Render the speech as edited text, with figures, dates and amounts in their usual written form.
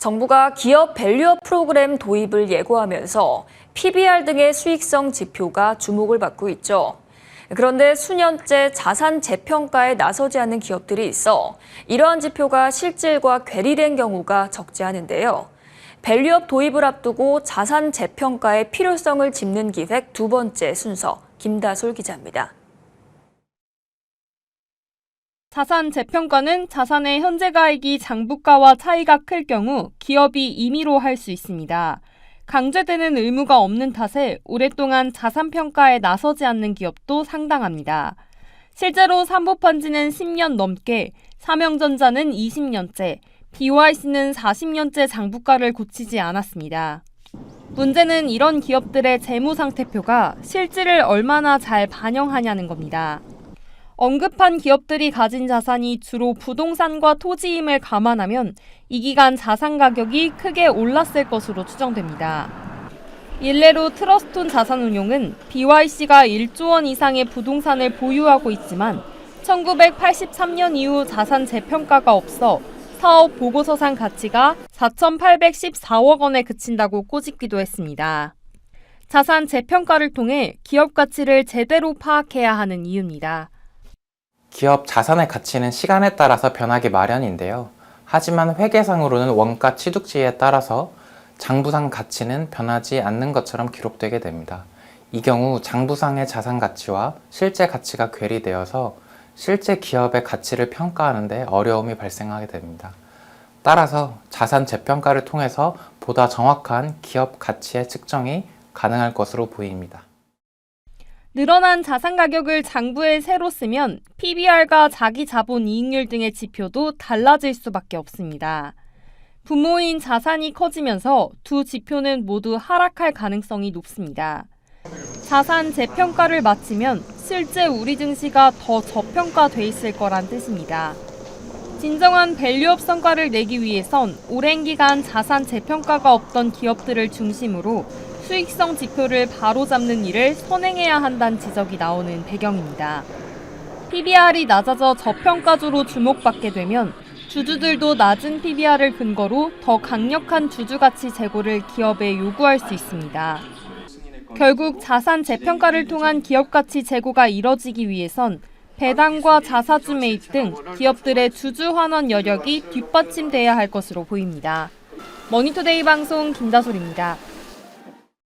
정부가 기업 밸류업 프로그램 도입을 예고하면서 PBR 등의 수익성 지표가 주목을 받고 있죠. 그런데 수년째 자산 재평가에 나서지 않는 기업들이 있어 이러한 지표가 실질과 괴리된 경우가 적지 않은데요. 밸류업 도입을 앞두고 자산 재평가의 필요성을 짚는 기획 두 번째 순서, 김다솔 기자입니다. 자산 재평가는 자산의 현재 가액이 장부가와 차이가 클 경우 기업이 임의로 할 수 있습니다. 강제되는 의무가 없는 탓에 오랫동안 자산 평가에 나서지 않는 기업도 상당합니다. 실제로 삼보판지는 10년 넘게, 삼형전자는 20년째, BYC는 40년째 장부가를 고치지 않았습니다. 문제는 이런 기업들의 재무상태표가 실질을 얼마나 잘 반영하냐는 겁니다. 언급한 기업들이 가진 자산이 주로 부동산과 토지임을 감안하면 이 기간 자산 가격이 크게 올랐을 것으로 추정됩니다. 일례로 트러스톤 자산운용은 BYC가 1조 원 이상의 부동산을 보유하고 있지만 1983년 이후 자산 재평가가 없어 사업 보고서상 가치가 4,814억 원에 그친다고 꼬집기도 했습니다. 자산 재평가를 통해 기업 가치를 제대로 파악해야 하는 이유입니다. 기업 자산의 가치는 시간에 따라서 변하기 마련인데요. 하지만 회계상으로는 원가 취득지에 따라서 장부상 가치는 변하지 않는 것처럼 기록되게 됩니다. 이 경우 장부상의 자산 가치와 실제 가치가 괴리되어서 실제 기업의 가치를 평가하는 데 어려움이 발생하게 됩니다. 따라서 자산 재평가를 통해서 보다 정확한 기업 가치의 측정이 가능할 것으로 보입니다. 늘어난 자산 가격을 장부에 새로 쓰면 PBR과 자기 자본 이익률 등의 지표도 달라질 수밖에 없습니다. 부모인 자산이 커지면서 두 지표는 모두 하락할 가능성이 높습니다. 자산 재평가를 마치면 실제 우리 증시가 더 저평가돼 있을 거란 뜻입니다. 진정한 밸류업 성과를 내기 위해선 오랜 기간 자산 재평가가 없던 기업들을 중심으로 수익성 지표를 바로잡는 일을 선행해야 한다는 지적이 나오는 배경입니다. PBR이 낮아져 저평가주로 주목받게 되면 주주들도 낮은 PBR을 근거로 더 강력한 주주가치 제고를 기업에 요구할 수 있습니다. 결국 자산 재평가를 통한 기업가치 제고가 이뤄지기 위해선 배당과 자사주 매입 등 기업들의 주주 환원 여력이 뒷받침돼야 할 것으로 보입니다. 머니투데이 방송 김다솔입니다.